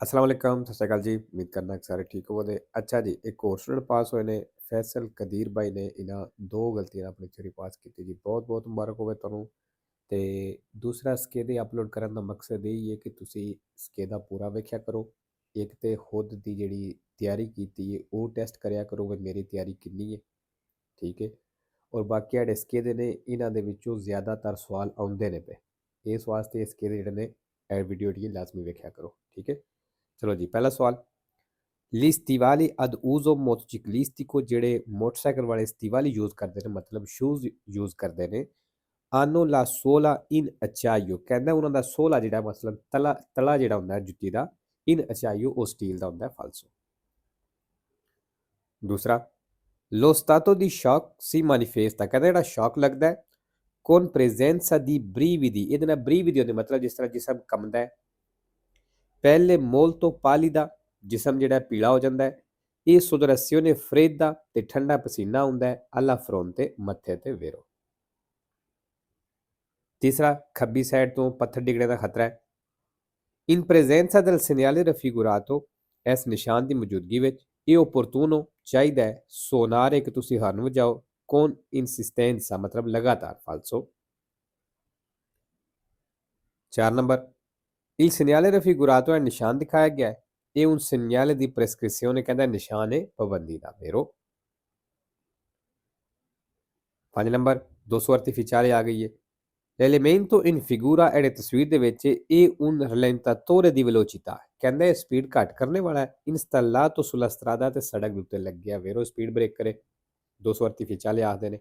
अस्सलाम वालेकुम, सत श्री अकाल जी। उम्मीद करना कि सारे ठीक होवोगे। अच्छा जी, एक होर स्टूडेंट पास होए ने फैसल कदीर भाई ने इन्हां 2 गलतियां अपनी थ्योरी पास कीती जी। बहुत-बहुत मुबारक होवे तुहानूं। ते दूसरा ਸਕੇਦੇ ਅਪਲੋਡ ਕਰਨ ਦਾ ਮਕਸਦ ਇਹ ਹੀ ਹੈ ਕਿ ਤੁਸੀਂ ਸਕੇਦਾ ਪੂਰਾ ਵੇਖਿਆ ਕਰੋ। ਇੱਕ ਤੇ ਖੁਦ ਦੀ ਜਿਹੜੀ ਤਿਆਰੀ ਕੀਤੀ ਹੈ ਉਹ ਟੈਸਟ ਕਰਿਆ ਕਰੋ ਵੀ ਮੇਰੀ ਤਿਆਰੀ ਕਿੰਨੀ ਹੈ, ਠੀਕ ਹੈ। ਔਰ ਬਾਕੀ ਜਿਹੜੇ ਸਕੇਦੇ ਨੇ ਇਹਨਾਂ ਦੇ ਵਿੱਚੋਂ ਜ਼ਿਆਦਾਤਰ ਸਵਾਲ ਆਉਂਦੇ ਨੇ ਪਏ। ਇਸ ਵਾਸਤੇ ਇਹ ਸਕੇਦੇ ਜਿਹੜੇ ਨੇ ਇਹ ਵੀਡੀਓ ਜਿਹੜੀ ਲਾਜ਼ਮੀ ਵੇਖਿਆ ਕਰੋ, ਠੀਕ ਹੈ। ਚਲੋ ਜੀ, ਪਹਿਲਾ ਸਵਾਲ। Gli stivali ad uso motociclistico ਜਿਹੜੇ ਮੋਟਰਸਾਈਕਲ ਵਾਲੇ ਸਟੀਵਾਲੀ ਯੂਜ਼ ਕਰਦੇ ਨੇ, ਮਤਲਬ ਸ਼ੂਜ਼ ਯੂਜ਼ ਕਰਦੇ ਨੇ, hanno la sola in acciaio, ਕਹਿੰਦਾ ਉਹਨਾਂ ਦਾ ਸੋਲਾ ਜਿਹੜਾ ਮਤਲਬ ਤਲਾ ਤਲਾ ਜਿਹੜਾ ਹੁੰਦਾ ਜੁੱਤੀ ਦਾ in acciaio ਉਹ ਸਟੀਲ ਦਾ ਹੁੰਦਾ, ਫਾਲਸੋ। ਦੂਸਰਾ, lo stato di shock si manifesta, ਕਹਿੰਦਾ ਜਿਹੜਾ ਸ਼ੌਕ ਲੱਗਦਾ ਹੈ con presenza di brividi, ਇਹਦੇ ਨਾਲ brividi ਹੁੰਦੇ ਮਤਲਬ ਜਿਸ ਤਰ੍ਹਾਂ ਜਿਸਮ ਕੰਬਦਾ ਹੈ। ਪਹਿਲੇ molto pallida, ਜਿਸਮ ਜਿਹੜਾ ਪੀਲਾ ਹੋ ਜਾਂਦਾ ਹੈ। ਇਹ sudorazione fredda ਤੇ ਠੰਡਾ ਪਸੀਨਾ ਹੁੰਦਾ ਹੈ alla fronte, ਮੱਥੇ ਤੇ ਵੇਰੋ। ਤੀਸਰਾ, ਖੱਬੀ ਸਾਈਡ ਤੋਂ ਪੱਥਰ ਡਿੱਗਣੇ ਦਾ ਖਤਰਾ ਹੈ। in presenza del segnale raffigurato, ਇਸ ਨਿਸ਼ਾਨ ਦੀ ਮੌਜੂਦਗੀ ਵਿੱਚ ਇਹ opportuno ਚਾਹੀਦਾ ਹੈ ਸੋਨਾਰੇ ਕਿ ਤੁਸੀਂ ਹਾਰਨ ਵਜਾਓ con insistenza, ਮਤਲਬ ਲਗਾਤਾਰ, ਫਾਲਸੋ। 4 ਨੰਬਰ, il segnale raffigurato ਹੈ ਨਿਸ਼ਾਨ ਦਿਖਾਇਆ ਗਿਆ ਹੈ, ਇਹ un segnale di prescrizione, ਕਹਿੰਦਾ ਨਿਸ਼ਾਨ ਹੈ ਪਾਬੰਦੀ ਦਾ, ਵੇਰੋ। 5 ਨੰਬਰ, 200 artificiale ਆ ਗਈ ਹੈ। l'elemento in figura ਜਿਹੜੇ ਤਸਵੀਰ ਦੇ ਵਿੱਚ ਇਹ un rallentatore di velocità, ਕਹਿੰਦਾ ਇਹ ਸਪੀਡ ਘੱਟ ਕਰਨੇ ਵਾਲਾ ਹੈ installato sulla strada, ਤੇ ਸੜਕ ਦੇ ਉੱਤੇ ਲੱਗਿਆ, ਵੇਰੋ ਸਪੀਡ ਬ੍ਰੇਕ ਕਰੇ, 200 artificiale ਆਖਦੇ ਨੇ।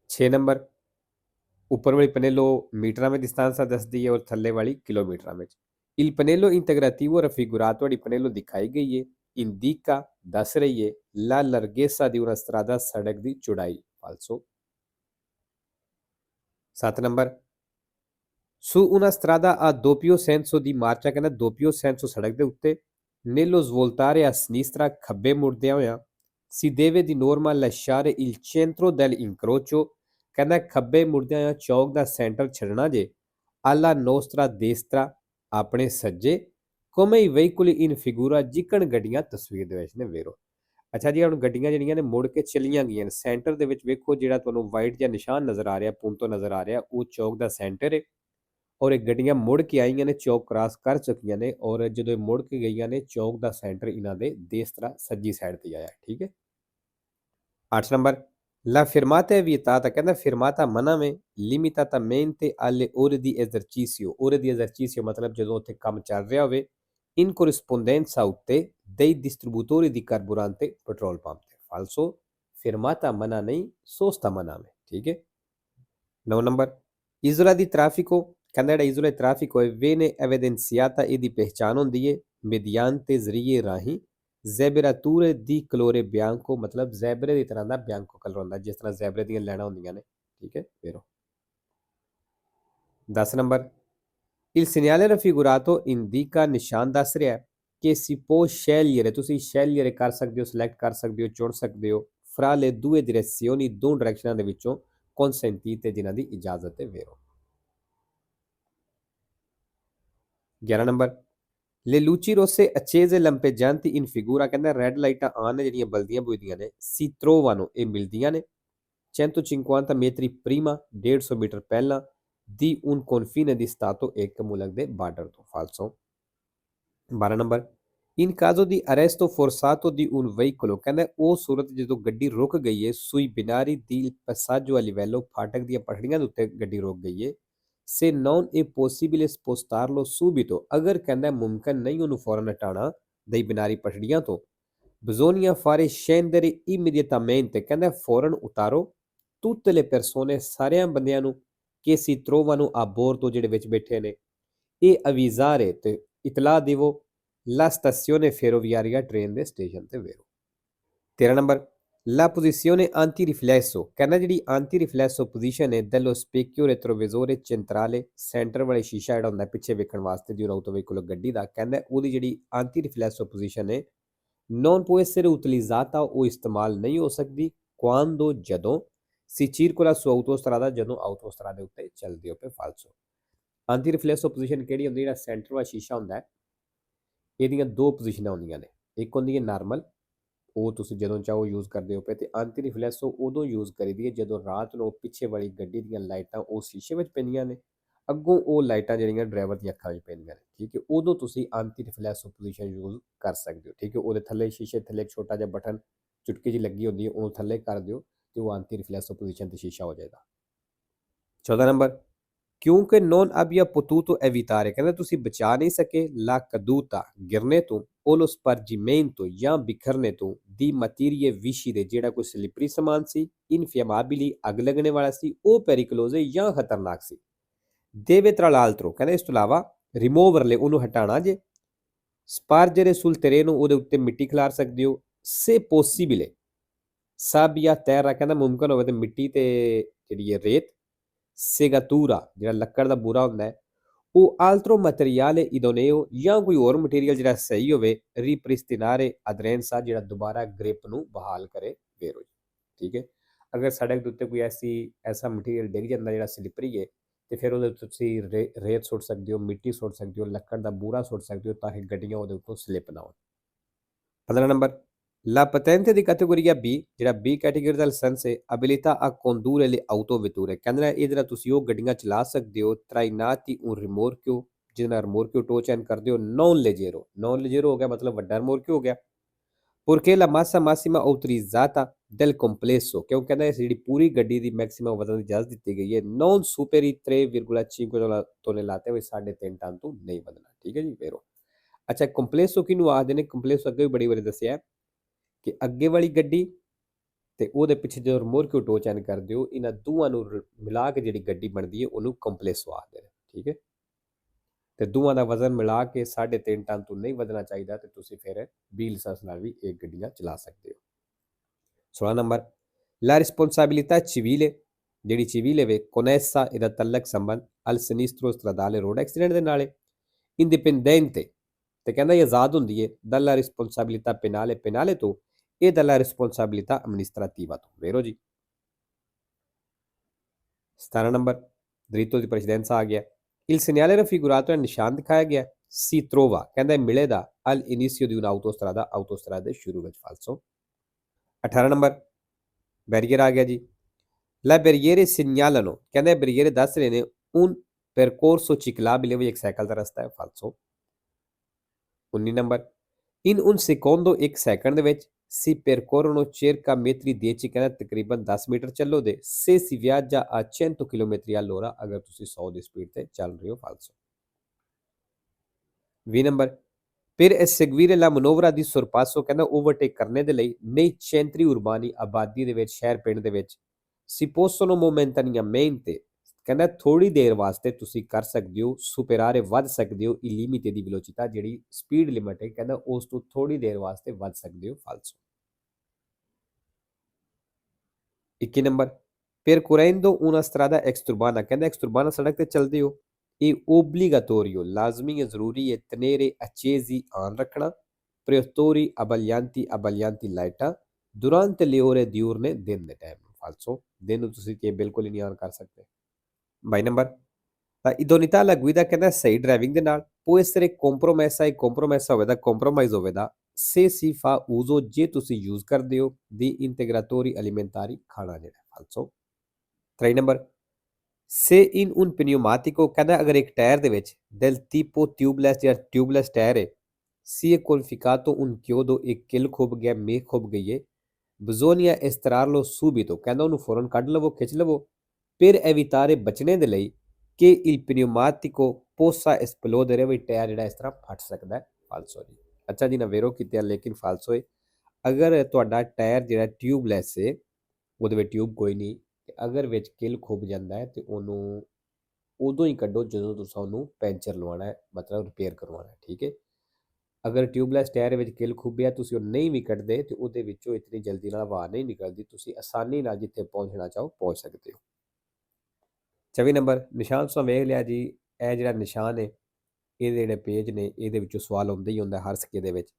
6 ਨੰਬਰ, ਉੱਪਰ ਵਾਲੀ ਪਨੇਲੋ ਮੀਟਰਾਂ ਵਿੱਚ distanza ਦੱਸਦੀ ਹੈ ਔਰ ਥੱਲੇ ਵਾਲੀ ਕਿਲੋਮੀਟਰਾਂ ਵਿੱਚ। il pannello integrativo raffigurato, ਜਿਹੜੀ ਪਨੇਲੋ ਦਿਖਾਈ ਗਈ ਹੈ, indica ਦੱਸ ਰਹੀ ਹੈ la larghezza di una strada, ਸੜਕ ਦੀ ਚੌੜਾਈ, ਫਾਲਸੋ। 7 number, su una strada a doppio senso di marcia, ਕਹਿੰਦਾ doppio senso ਸੜਕ ਦੇ ਉੱਤੇ nello svoltare a sinistra, ਖੱਬੇ ਮੁੜਦਿਆਂ ਹੋਇਆਂ si deve di norma lasciare il centro dell'incrocio, ਕਹਿੰਦਾ ਖੱਬੇ ਮੁੜਦਿਆਂ ਹੋਇਆਂ ਚੌਕ ਦਾ ਸੈਂਟਰ ਛੱਡਣਾ ਜੇ alla nostra destra, ਆਪਣੇ ਸੱਜੇ come i veicoli in figura, ਜਿਕਣ ਗੱਡੀਆਂ ਤਸਵੀਰ ਦੇ ਵਿੱਚ ਨੇ, ਵੇਰੋ। ਅੱਛਾ ਜੀ, ਹੁਣ ਗੱਡੀਆਂ ਜਿਹੜੀਆਂ ਨੇ ਮੁੜ ਕੇ ਚਲੀਆਂ ਗਈਆਂ ਨੇ, ਸੈਂਟਰ ਦੇ ਵਿੱਚ ਵੇਖੋ ਜਿਹੜਾ ਤੁਹਾਨੂੰ ਵਾਈਟ ਜਿਹਾ ਨਿਸ਼ਾਨ ਨਜ਼ਰ ਆ ਰਿਹਾ, ਪੁੰਤੋਂ ਨਜ਼ਰ ਆ ਰਿਹਾ, ਉਹ ਚੌਕ ਦਾ ਸੈਂਟਰ ਹੈ। ਔਰ ਇਹ ਗੱਡੀਆਂ ਮੁੜ ਕੇ ਆਈਆਂ ਨੇ, ਚੌਕ ਕ੍ਰਾਸ ਕਰ ਚੁੱਕੀਆਂ ਨੇ, ਔਰ ਜਦੋਂ ਇਹ ਮੁੜ ਕੇ ਗਈਆਂ ਨੇ ਚੌਕ ਦਾ ਸੈਂਟਰ ਇਹਨਾਂ ਦੇ ਦੇਸਤਰਾ ਸੱਜੀ ਸਾਈਡ ਤੇ ਆਇਆ, ਠੀਕ ਹੈ। 8 ਨੰਬਰ, la fermata è vietata, ਕਹਿੰਦਾ ਫਿਰਮਾਤਾ ਮਨਾ ਵੇ limitatamente alle ore di esercizio, ore di esercizio ਮਤਲਬ ਜਦੋਂ ਉੱਥੇ ਕੰਮ ਚੱਲ ਰਿਹਾ ਹੋਵੇ, in corrispondenza ਉੱਤੇ dei distributori di carburante, petrol pump ਤੇ, ਫਾਲਸੋ। ਫਿਰਮਾਤਾ ਮਨਾ ਨਹੀਂ, ਸੋਸਤਾ ਮਨਾ ਵੇ, ਠੀਕ ਹੈ। 9 ਨੰਬਰ, isola di traffico, ਕਹਿੰਦਾ ਜਿਹੜਾ isola di traffico ਹੈ viene evidenziata, ਇਹਦੀ ਪਹਿਚਾਣ ਹੁੰਦੀ ਹੈ mediante ਜ਼ਰੀਏ ਰਾਹੀਂ ਜ਼ੈਬਰਾਤੂਰੇ ਦੀ ਕਲੋਰੇ ਬਿਆਂਕੋ, ਮਤਲਬ ਜ਼ੈਬਰੇ ਦੀ ਤਰ੍ਹਾਂ ਦਾ ਬਿਆਂਕੋ ਕਲਰ ਹੁੰਦਾ, ਜਿਸ ਤਰ੍ਹਾਂ ਜ਼ੈਬਰੇ ਦੀਆਂ ਲੈਣਾ ਹੁੰਦੀਆਂ ਨੇ, ਠੀਕ ਹੈ, ਵੇਰੋ। 10 number, il segnale raffigurato indica, ਨਿਸ਼ਾਨ ਦੱਸ ਰਿਹਾ ਕਿ si può scegliere, ਤੁਸੀਂ scegliere ਕਰ ਸਕਦੇ ਹੋ, ਸਿਲੈਕਟ ਕਰ ਸਕਦੇ ਹੋ, ਚੁਣ ਸਕਦੇ ਹੋ fra le due direzioni, ਦੋ ਡਾਇਰੈਕਸ਼ਨਾਂ ਦੇ ਵਿੱਚੋਂ consentite, ਜਿਨ੍ਹਾਂ ਦੀ ਇਜਾਜ਼ਤ ਹੈ, ਵੇਰੋ। 11 number, le luci rosse accese lampeggianti in figura, ਕਹਿੰਦਾ ਰੈੱਡ ਲਾਈਟਾਂ ਆਨ ਨੇ ਜਿਹੜੀਆਂ ਬਲਦੀਆਂ ਬੁਝਦੀਆਂ ਨੇ, si trovano, ਇਹ ਮਿਲਦੀਆਂ ਨੇ 150 metri prima, 150 ਮੀਟਰ ਪਹਿਲਾਂ di un confine di stato, ਇੱਕ ਮੁਲਕ ਦੇ ਬਾਰਡਰ ਤੋਂ, ਫਾਲਸੋ। 12 number, in caso di arresto forzato di un veicolo, ਕਹਿੰਦਾ ਉਹ ਸੂਰਤ ਜਦੋਂ ਗੱਡੀ ਰੁਕ ਗਈ ਹੈ sui binari di passaggio a livello, ਫਾਟਕ ਦੀਆਂ ਪਟੜੀਆਂ ਦੇ ਉੱਤੇ ਗੱਡੀ ਰੁਕ ਗਈ ਹੈ, se non è possibile spostarlo subito, ਅਗਰ ਕਹਿੰਦਾ ਮੁਮਕਿਨ ਨਹੀਂ ਉਹਨੂੰ ਫੌਰਨ ਹਟਾਉਣਾ ਦਈ ਬਿਨਾਰੀ ਪਟੜੀਆਂ ਤੋਂ, bisogna fare scendere immediatamente, ਕਹਿੰਦਾ ਫੌਰਨ ਉਤਾਰੋ tutte le persone, ਸਾਰਿਆਂ ਬੰਦਿਆਂ ਨੂੰ che si trovano a bordo, ਜਿਹੜੇ ਵਿੱਚ ਬੈਠੇ ਨੇ, ਇਹ avvisare, ਤੇ ਇਤਲਾਹ ਦੇਵੋ la stazione ferroviaria, ਟ੍ਰੇਨ ਦੇ ਸਟੇਸ਼ਨ ਤੇ, ਵੇਰੋ। 13 ਨੰਬਰ, la posizione antiriflesso, ਕਹਿੰਦਾ ਜਿਹੜੀ antiriflesso ਪੋਜੀਸ਼ਨ ਹੈ dello specchio retrovisore centrale, centre ਵਾਲੇ ਸ਼ੀਸ਼ਾ ਜਿਹੜਾ ਹੁੰਦਾ ਪਿੱਛੇ ਵੇਖਣ ਵਾਸਤੇ ਦੀ auto veicolo ਗੱਡੀ ਦਾ, ਕਹਿੰਦਾ ਉਹਦੀ ਜਿਹੜੀ antiriflesso ਪੋਜੀਸ਼ਨ ਹੈ non può essere utilizzata, ਉਹ ਇਸਤੇਮਾਲ ਨਹੀਂ ਹੋ ਸਕਦੀ quando, ਜਦੋਂ si circola su autostrada, ਜਦੋਂ autostrada ਦੇ ਉੱਤੇ ਚੱਲਦੇ ਹੋ ਪਏ, ਫਾਲਸੋ। ਐਂਟੀ ਰਿਫਲੈਕਸੋ ਪੋਜੀਸ਼ਨ ਕਿਹੜੀ ਹੁੰਦੀ, ਜਿਹੜਾ ਸੈਂਟਰ ਵਾਲਾ ਸ਼ੀਸ਼ਾ ਹੁੰਦਾ ਹੈ ਇਹਦੀਆਂ ਦੋ ਪੋਜੀਸ਼ਨਾਂ ਹੁੰਦੀਆਂ ਨੇ। ਇੱਕ ਹੁੰਦੀ ਹੈ ਨਾਰਮਲ, ਉਹ ਤੁਸੀਂ ਜਦੋਂ ਚਾਹੋ ਯੂਜ਼ ਕਰਦੇ ਹੋ ਪਏ, ਤੇ ਐਂਟੀ ਰਿਫਲੈਕਸੋ ਉਦੋਂ ਯੂਜ਼ ਕਰੀਦੀ ਹੈ ਜਦੋਂ ਰਾਤ ਨੂੰ ਪਿੱਛੇ ਵਾਲੀ ਗੱਡੀ ਦੀਆਂ ਲਾਈਟਾਂ ਉਹ ਸ਼ੀਸ਼ੇ ਵਿੱਚ ਪੈਂਦੀਆਂ ਨੇ, ਅੱਗੋਂ ਉਹ ਲਾਈਟਾਂ ਜਿਹੜੀਆਂ ਡਰਾਈਵਰ ਦੀਆਂ ਅੱਖਾਂ ਵਿੱਚ ਪੈਂਦੀਆਂ ਨੇ, ਠੀਕ ਹੈ, ਉਦੋਂ ਤੁਸੀਂ ਐਂਟੀ ਰਿਫਲੈਕਸੋ ਪੋਜੀਸ਼ਨ ਯੂਜ਼ ਕਰ ਸਕਦੇ ਹੋ, ਠੀਕ ਹੈ। ਉਹਦੇ ਥੱਲੇ ਸ਼ੀਸ਼ੇ ਥੱਲੇ ਇੱਕ ਛੋਟਾ ਜਿਹਾ ਬਟਨ ਚੁਟਕੀ ਜਿਹੀ ਲੱਗੀ ਹੁੰਦੀ ਹੈ, ਉਹ ਥੱਲੇ ਕਰ ਦਿਓ ਤੇ ਉਹ ਐਂਟੀ ਰਿਫਲੈਕਸੋ ਪੋਜੀਸ਼ਨ ਤੇ ਸ਼ੀਸ਼ਾ ਹੋ ਜਾਏਗਾ। 14 ਨੰਬਰ, ਕਿਉਂਕਿ ਨੋਨ ਅਬਿਆ potuto evitare, ਕਹਿੰਦਾ ਤੁਸੀਂ ਬਚਾ ਨਹੀਂ ਸਕੇ ਲਾ caduta ਗਿਰਨੇ ਤੋਂ, o lo spargimento ਜਾਂ ਬਿਖਰਨੇ ਤੋਂ, ਦੀ materie viscide ਜਿਹੜਾ ਕੋਈ ਸਲਿਪਰੀ ਸਮਾਨ ਸੀ, infiammabili ਅੱਗ ਲੱਗਣੇ ਵਾਲਾ ਸੀ, ਉਹ pericoloso ਜਾਂ ਖਤਰਨਾਕ ਸੀ। deve tra l'altro ਕਹਿੰਦਾ ਇਸ ਤੋਂ ਇਲਾਵਾ ਰਿਮੂਵਰਲੇ ਉਹਨੂੰ ਹਟਾਣਾ ਜੇ, ਸਪਾਰਜਰੇ ਸੁਲ terreno ਉਹਦੇ ਉੱਤੇ ਮਿੱਟੀ ਖਿਲਾਰ ਸਕਦੇ ਹੋ, se possibile ਸਾਬੀਆ terra ਕਹਿੰਦਾ ਮੁਮਕਨ ਹੋਵੇ ਤੇ ਮਿੱਟੀ ਤੇ ਜਿਹੜੀ ਹੈ ਰੇਤ, ਸੇਗਾਤੂਰਾ ਜਿਹੜਾ ਲੱਕੜ ਦਾ ਬੂਰਾ ਹੁੰਦਾ ਹੈ, ਉਹ ਆਲਟਰੋ ਮਟੀਰੀਅਲ ਇਡੋਨੇਓ ਜਾਂ ਕੋਈ ਹੋਰ ਮਟੀਰੀਅਲ ਜਿਹੜਾ ਸਹੀ ਹੋਵੇ, ਰੀਪ੍ਰਿਸਟਿਨਾਰੇ ਅਦਰੈਂਸਾ ਜਿਹੜਾ ਦੁਬਾਰਾ ਗ੍ਰਿਪ ਨੂੰ ਬਹਾਲ ਕਰੇ ਵੇਰੋ, ਠੀਕ ਹੈ। ਅਗਰ ਸੜਕ ਦੇ ਉੱਤੇ ਕੋਈ ਐਸਾ ਮਟੀਰੀਅਲ ਡਿੱਗ ਜਾਂਦਾ ਜਿਹੜਾ ਸਲਿਪਰੀ ਹੈ, ਤੇ ਫਿਰ ਉਹਦੇ ਉੱਤੇ ਤੁਸੀਂ ਰੇਤ ਸੁੱਟ ਸਕਦੇ ਹੋ, ਮਿੱਟੀ ਸੁੱਟ ਸਕਦੇ ਹੋ, ਲੱਕੜ ਦਾ ਬੂਰਾ ਸੁੱਟ ਸਕਦੇ ਹੋ, ਤਾਂ ਕਿ ਗੱਡੀਆਂ ਉਹਦੇ ਉੱਤੋਂ ਸਲਿਪ ਨਾ ਹੋਣ। 15 number, La patente di categoria B, ਜਿਹੜਾ B ਕੈਟੇਗਰੀ ਦਾ ਲਾਇਸੈਂਸ ਹੈ, abilità a condurre le autovetture, ਕਹਿੰਦਾ ਇਹਦੇ ਨਾਲ ਤੁਸੀਂ ਉਹ ਗੱਡੀਆਂ ਚਲਾ ਸਕਦੇ ਹੋ trainati un rimorchio, ਜਿਹਦੇ ਨਾਲ ਰਿਮੋਰਕਿਓ ਟੋ ਚੈਨ ਕਰਦੇ ਹੋ, non leggero, non leggero ਹੋ ਗਿਆ ਮਤਲਬ ਵੱਡਾ ਰਿਮੋਰਕਿਓ ਹੋ ਗਿਆ, porque la massa massima autorizzata del complesso, ਕਿਉਂ ਕਹਿੰਦਾ ਇਸ ਜਿਹੜੀ ਪੂਰੀ ਗੱਡੀ ਦੀ ਮੈਕਸਿਮਮ ਵਜ਼ਨ ਦੀ ਇਜਾਜ਼ਤ ਦਿੱਤੀ ਗਈ ਹੈ, non superi 3,5 tonnellate, ਹੋਏ 3.5 ਟਨ ਤੋਂ ਨਹੀਂ ਵਧਣਾ, ਠੀਕ ਹੈ ਜੀ। ਫੇਰੋ ਅੱਛਾ, ਕੰਪਲੇਸੋ ਕਿਹਨੂੰ ਆਖਦੇ ਨੇ? ਕੰਪਲੇਸੋ ਅੱਗੇ ਵੀ ਬੜੀ ਵਾਰੀ ਦੱਸਿਆ ਕਿ ਅੱਗੇ ਵਾਲੀ ਗੱਡੀ ਤੇ ਉਹਦੇ ਪਿੱਛੇ ਜਦੋਂ ਰਿਮੋਰਕਿਓ ਟੋ ਚੈਨ ਕਰਦੇ ਹੋ, ਇਹਨਾਂ ਦੋਵਾਂ ਨੂੰ ਮਿਲਾ ਕੇ ਜਿਹੜੀ ਗੱਡੀ ਬਣਦੀ ਹੈ ਉਹਨੂੰ ਕੰਪਲੇਸੋ ਆਖਦੇ ਨੇ, ਠੀਕ ਹੈ। ਤੇ ਦੋਵਾਂ ਦਾ ਵਜ਼ਨ ਮਿਲਾ ਕੇ 3.5 ਟਨ ਤੋਂ ਨਹੀਂ ਵਧਣਾ ਚਾਹੀਦਾ, ਤੇ ਤੁਸੀਂ ਫਿਰ ਬੀ ਲਾਇਸੈਂਸ ਨਾਲ ਵੀ ਇਹ ਗੱਡੀਆਂ ਚਲਾ ਸਕਦੇ ਹੋ। 16 ਨੰਬਰ, ਲਾ ਰਿਸਪੌਂਸਾਬਿਲਿਟà civile, ਜਿਹੜੀ civile ਵੇ connessa ਇਹਦਾ ਤਲਕ ਸੰਬੰਧ al sinistro stradale road accident ਦੇ ਨਾਲ indipendente, ਤੇ ਕਹਿੰਦਾ ਇਹ ਆਜ਼ਾਦ ਹੁੰਦੀ ਹੈ dalla responsabilità penale, penale ਤੋਂ, e dalla responsabilità amministrativa ਤੋਂ, ਵੇਰੋ ਜੀ। 17 ਨੰਬਰ, ਦ੍ਰਿਤੋ ਦੀ ਪ੍ਰੈਸੀਡੈਂਸ ਆ ਗਿਆ, il segnale raffigurato, ਨਿਸ਼ਾਨ ਦਿਖਾਇਆ ਗਿਆ, si trova ਕਹਿੰਦਾ ਮਿਲੇਗਾ al inizio di un'autostrada, autostrada ਦੇ ਸ਼ੁਰੂ ਵਿੱਚ, ਫਾਲਸੋ। 18 ਨੰਬਰ, ਬੈਰੀਅਰ ਆ ਗਿਆ ਜੀ, la barriere segnalano, ਕਹਿੰਦਾ ਬੈਰੀਅਰ ਦੱਸ ਰਹੇ ਨੇ un percorso ciclabile, ਵੀ ਇੱਕ ਸਾਈਕਲ ਦਾ ਰਸਤਾ ਹੈ, ਫਾਲਸੋ। 19 ਨੰਬਰ, in un secondo, ਇੱਕ ਸੈਕਿੰਡ ਦੇ ਵਿੱਚ, si percorrono circa metri 10, ਕਹਿੰਦਾ ਤਕਰੀਬਨ 10 ਮੀਟਰ ਚੱਲੋ ਦੇ, se si viaggia a 100 km all'ora, ਅਗਰ ਤੁਸੀਂ 100 ਦੀ ਸਪੀਡ ਤੇ ਚੱਲ ਰਹੇ ਹੋ, ਫਾਲਸੋ। 20 number, per eseguire la manovra di sorpasso, ਕਹਿੰਦਾ ਓਵਰਟੇਕ ਕਰਨੇ ਦੇ ਲਈ, nei centri urbani, ਆਬਾਦੀ ਦੇ ਵਿੱਚ, ਸ਼ਹਿਰ ਪਿੰਡ ਦੇ ਵਿੱਚ, si possono momentaneamente, ਕਹਿੰਦਾ ਥੋੜੀ ਦੇਰ ਵਾਸਤੇ ਤੁਸੀਂ ਕਰ ਸਕਦੇ ਹੋ, ਸੁਪਰਾਰੇ ਵੱਧ ਸਕਦੇ ਹੋ, il limite di velocità, ਜਿਹੜੀ ਸਪੀਡ ਲਿਮਟ ਹੈ, ਕਹਿੰਦਾ ਉਸ ਤੋਂ ਥੋੜੀ ਦੇਰ ਵਾਸਤੇ ਵੱਧ ਸਕਦੇ ਹੋ, ਫਾਲਸੋ। 21 number, percorrendo una strada exturbana, ਕਹਿੰਦਾ exturbana ਸੜਕ ਤੇ ਚੱਲਦੇ ਹੋ, ਇਹ obbligatorio, ਲਾਜ਼ਮੀ ਹੈ, ਜ਼ਰੂਰੀ ਹੈ, tenere accesi, ਆਨ ਰੱਖਣਾ, preottori abbaglianti, abbaglianti ਲਾਈਟਾਂ, durante le ore diurne, ਦਿਨ ਦੇ ਟਾਈਮ, ਫਾਲਸੋ। ਦਿਨ ਨੂੰ ਤੁਸੀਂ ਇਹ ਬਿਲਕੁਲ ਹੀ ਨਹੀਂ ਆਨ ਕਰ ਸਕਦੇ। 22 ਨੰਬਰ, ਤਾਂ idoneità alla guida, ਕਹਿੰਦਾ ਸਹੀ ਡਰਾਈਵਿੰਗ ਦੇ ਨਾਲ, può essere compromessa, ਇਹ ਕੰਪਰੋਮਾਈਜ਼ ਹੋਵੇਗਾ, ਕੰਪਰੋਮਾਈਜ਼ ਹੋਵੇਗਾ, se si fa uso, ਜੇ ਤੁਸੀਂ ਯੂਜ਼ ਕਰਦੇ ਹੋ, di integratori alimentari, ਖਾਣਾ ਜਿਹੜਾ, ਫਾਲਸੋ। 23 number, se in un pneumatico, ਕਹਿੰਦਾ ਅਗਰ ਇੱਕ ਟਾਇਰ ਦੇ ਵਿੱਚ, del tipo tubeless, ਜਿਹੜਾ ਟਿਊਬਲੈਸ ਟਾਇਰ ਹੈ, si è qualificato un chiodo, ਇੱਕ ਕਿੱਲ ਖੁੱਭ ਗਿਆ, ਮੇਖ ਖੁੱਭ ਗਈ ਹੈ, bisogna estrarlo subito, ਕਹਿੰਦਾ ਉਹਨੂੰ ਫੌਰਨ ਕੱਢ ਲਵੋ, ਖਿੱਚ ਲਵੋ, per evitare, ਬਚਣੇ ਦੇ ਲਈ, ਕਿ il pneumatico possa esplodere, ਵੀ ਟਾਇਰ ਜਿਹੜਾ ਇਸ ਤਰ੍ਹਾਂ ਫਟ ਸਕਦਾ ਹੈ, ਫਾਲਸੋ ਜੀ। ਅੱਛਾ ਜੀ, ਨਵੇਰੋ ਕੀਤੇ ਲੇਕਿਨ ਫਾਲਸੋ ਹੈ, ਅਗਰ ਤੁਹਾਡਾ ਟਾਇਰ ਜਿਹੜਾ ਟਿਊਬਲੈਸ ਹੈ, ਉਹਦੇ ਵਿੱਚ ਟਿਊਬ ਕੋਈ ਨਹੀਂ, ਤੇ ਅਗਰ ਵਿੱਚ ਕਿੱਲ ਖੁੱਭ ਜਾਂਦਾ ਹੈ, ਤੇ ਉਹਨੂੰ ਉਦੋਂ ਹੀ ਕੱਢੋ ਜਦੋਂ ਤੁਸੀਂ ਉਹਨੂੰ ਪੈਂਚਰ ਲਵਾਉਣਾ ਹੈ, ਮਤਲਬ ਰਿਪੇਅਰ ਕਰਵਾਉਣਾ ਹੈ, ਠੀਕ ਹੈ। ਅਗਰ ਟਿਊਬਲੈਸ ਟਾਇਰ ਵਿੱਚ ਕਿੱਲ ਖੁੱਭਿਆ, ਤੁਸੀਂ ਉਹ ਨਹੀਂ ਵੀ ਕੱਢਦੇ, ਤੇ ਉਹਦੇ ਵਿੱਚੋਂ ਇਤਨੀ ਜਲਦੀ ਨਾਲ ਹਵਾ ਨਹੀਂ ਨਿਕਲਦੀ, ਤੁਸੀਂ ਆਸਾਨੀ ਨਾਲ ਜਿੱਥੇ ਪਹੁੰਚਣਾ ਚਾਹੋ ਪਹੁੰਚ ਸਕਦੇ ਹੋ। 24 ਨੰਬਰ, ਨਿਸ਼ਾਨ ਤੁਸੀਂ ਵੇਖ ਲਿਆ ਜੀ, ਇਹ ਜਿਹੜਾ ਨਿਸ਼ਾਨ ਹੈ, ਇਹਦੇ ਜਿਹੜੇ ਪੇਜ ਨੇ, ਇਹਦੇ ਵਿੱਚੋਂ ਸਵਾਲ ਹੁੰਦਾ ਹੀ ਹੁੰਦਾ ਹਰ ਸਿੱਕੇ ਦੇ ਵਿੱਚ।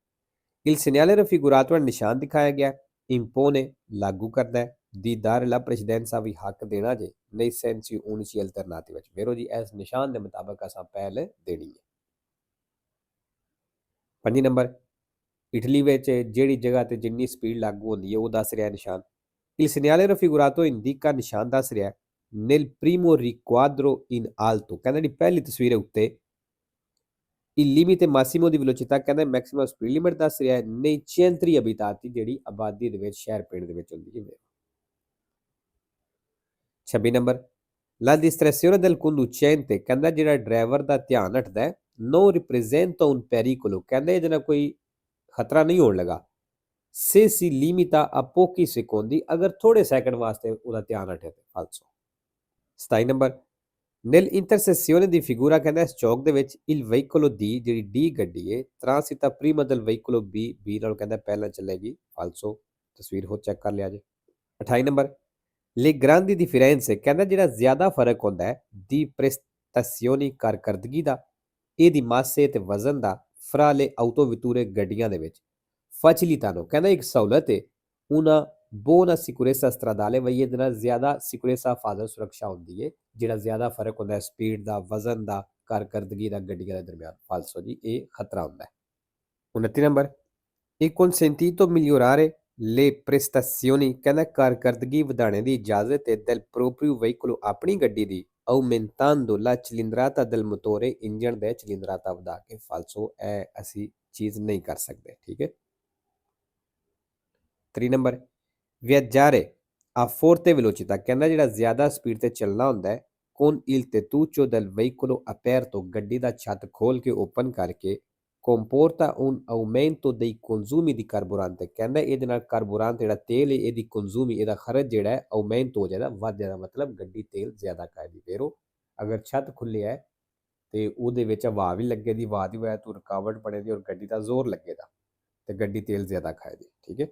il segnale raffigurato, ਨਿਸ਼ਾਨ ਦਿਖਾਇਆ ਗਿਆ, impone, ਲਾਗੂ ਕਰਦਾ ਹੈ, di dare la precedenza ਵੀ ਹੱਕ ਦੇਣਾ ਜੇ nei sensi unici alternati ਵਿੱਚ ਵੇਰੋ ਜੀ ਇਸ ਨਿਸ਼ਾਨ ਦੇ ਮੁਤਾਬਕ ਅਸਾਂ ਪਹਿਲ ਦੇਣੀ ਹੈ। 5 ਨੰਬਰ ਇਟਲੀ ਵਿੱਚ ਜਿਹੜੀ ਜਗ੍ਹਾ ਤੇ ਜਿੰਨੀ ਸਪੀਡ ਲਾਗੂ ਹੁੰਦੀ ਹੈ ਉਹ ਦੱਸ ਰਿਹਾ ਨਿਸ਼ਾਨ। Il segnale raffigurato indica ਨਿਸ਼ਾਨ ਦੱਸ ਰਿਹਾ nel primo riquadro in alto ਕਹਿੰਦਾ ਜਿਹੜੀ ਪਹਿਲੀ ਤਸਵੀਰ ਹੈ ਉੱਤੇ il limite massimo di velocità ਕਹਿੰਦਾ ਮੈਕਸਿਮਮ ਸਪੀਡ ਲਿਮਿਟ ਦੱਸ ਰਿਹਾ nei centri abitati ਜਿਹੜੀ ਆਬਾਦੀ ਦੇ ਵਿੱਚ ਸ਼ਹਿਰ ਪਿੰਡ ਦੇ ਵਿੱਚ ਹੁੰਦੀ ਹੈ। 26 number La distrazione del conducente ਕਹਿੰਦਾ ਜਿਹੜਾ ਡਰਾਈਵਰ ਦਾ ਧਿਆਨ ਹਟਦਾ ਹੈ non ripresenta un pericolo ਕਹਿੰਦਾ ਇਹਦੇ ਨਾਲ ਕੋਈ ਖਤਰਾ ਨਹੀਂ ਹੋਣ ਲੱਗਾ se si limita a pochi secondi ਅਗਰ ਥੋੜੇ ਸੈਕਿੰਡ ਵਾਸਤੇ ਉਹਦਾ ਧਿਆਨ ਹਟੇ ਤੇ ਫਾਲਸੋ। 27 ਨੰਬਰ nell'intersezione di figura ਕਹਿੰਦਾ ਇਸ ਚੌਕ ਦੇ ਵਿੱਚ il veicolo D ਜਿਹੜੀ D ਗੱਡੀ ਹੈ transita prima del veicolo B ਨਾਲ ਕਹਿੰਦਾ ਪਹਿਲਾਂ ਚੱਲੇਗੀ ਫਾਲਸੋ ਤਸਵੀਰ ਹੋ ਚੈੱਕ ਕਰ ਲਿਆ ਜੇ। 28 ਨੰਬਰ le grandi differenze ਕਹਿੰਦਾ ਜਿਹੜਾ ਜ਼ਿਆਦਾ ਫਰਕ ਹੁੰਦਾ ਹੈ di prestazioni ਕਾਰਕਰਦਗੀ ਦਾ ਇਹਦੀ ਮਾਸੇ ਤੇ ਵਜ਼ਨ ਦਾ fra le autovetture ਗੱਡੀਆਂ ਦੇ ਵਿੱਚ facilitano ਕਹਿੰਦਾ ਇੱਕ ਸਹੂਲਤ ਹੈ una buona sicurezza stradale ਵਈ ਇਹਦੇ ਨਾਲ ਜ਼ਿਆਦਾ sicurezza ਹਿਫਾਜ਼ਤ ਸੁਰੱਖਿਆ ਹੁੰਦੀ ਹੈ ਜਿਹੜਾ ਜ਼ਿਆਦਾ ਫਰਕ ਹੁੰਦਾ ਹੈ ਸਪੀਡ ਦਾ ਵਜ਼ਨ ਦਾ ਕਾਰਕਰਦਗੀ ਦਾ ਗੱਡੀਆਂ ਦੇ ਦਰਮਿਆਨ ਫਾਲਸੋ ਜੀ ਇਹ ਖਤਰਾ ਹੁੰਦਾ ਹੈ। 29 number è consentito migliorare le prestazioni ਕਹਿੰਦਾ ਕਾਰਕਰਦਗੀ ਵਧਾਉਣੇ ਦੀ ਇਜਾਜ਼ਤ ਹੈ del proprio veicolo ਆਪਣੀ ਗੱਡੀ ਦੀ aumentando la cilindrata del motore engine ਦੇ cilindrata ਵਧਾ ਕੇ ਫਾਲਸੋ ਇਹ ਅਸੀਂ ਚੀਜ਼ ਨਹੀਂ ਕਰ ਸਕਦੇ ਠੀਕ ਹੈ। 3 number viaggiare a forte velocità ਕਹਿੰਦਾ ਜਿਹੜਾ ਜ਼ਿਆਦਾ ਸਪੀਡ ਤੇ ਚੱਲਣਾ ਹੁੰਦਾ ਹੈ con il tettuccio del veicolo aperto ਗੱਡੀ ਦਾ ਛੱਤ ਖੋਲ ਕੇ ਓਪਨ ਕਰਕੇ comporta un aumento dei consumi di carburante ਕਹਿੰਦਾ ਇਹਦੇ ਨਾਲ ਕਾਰਬੂਰਾਂਟ ਜਿਹੜਾ ਤੇਲ ਹੈ ਇਹਦੀ ਕੰਜ਼ੂਮੀ ਇਹਦਾ ਖਰਚ ਜਿਹੜਾ ਹੈ ਆਊਮੈਂਟ ਹੋ ਜਾਏਗਾ ਵੱਧ ਜਾਏਗਾ ਮਤਲਬ ਗੱਡੀ ਤੇਲ ਜ਼ਿਆਦਾ ਖਾਏਗੀ। ਫੇਰੋ ਅਗਰ ਛੱਤ ਖੁੱਲਿਆ ਹੈ ਤੇ ਉਹਦੇ ਵਿੱਚ ਹਵਾ ਵੀ ਲੱਗੇਗੀ ਹਵਾ ਦੀ ਵਜ੍ਹਾ ਤੋਂ ਰੁਕਾਵਟ ਬਣੇਗੀ ਔਰ ਗੱਡੀ ਦਾ ਜ਼ੋਰ ਲੱਗੇਗਾ ਤੇ ਗੱਡੀ ਤੇਲ ਜ਼ਿਆਦਾ ਖਾਏਗੀ ਠੀਕ ਹੈ।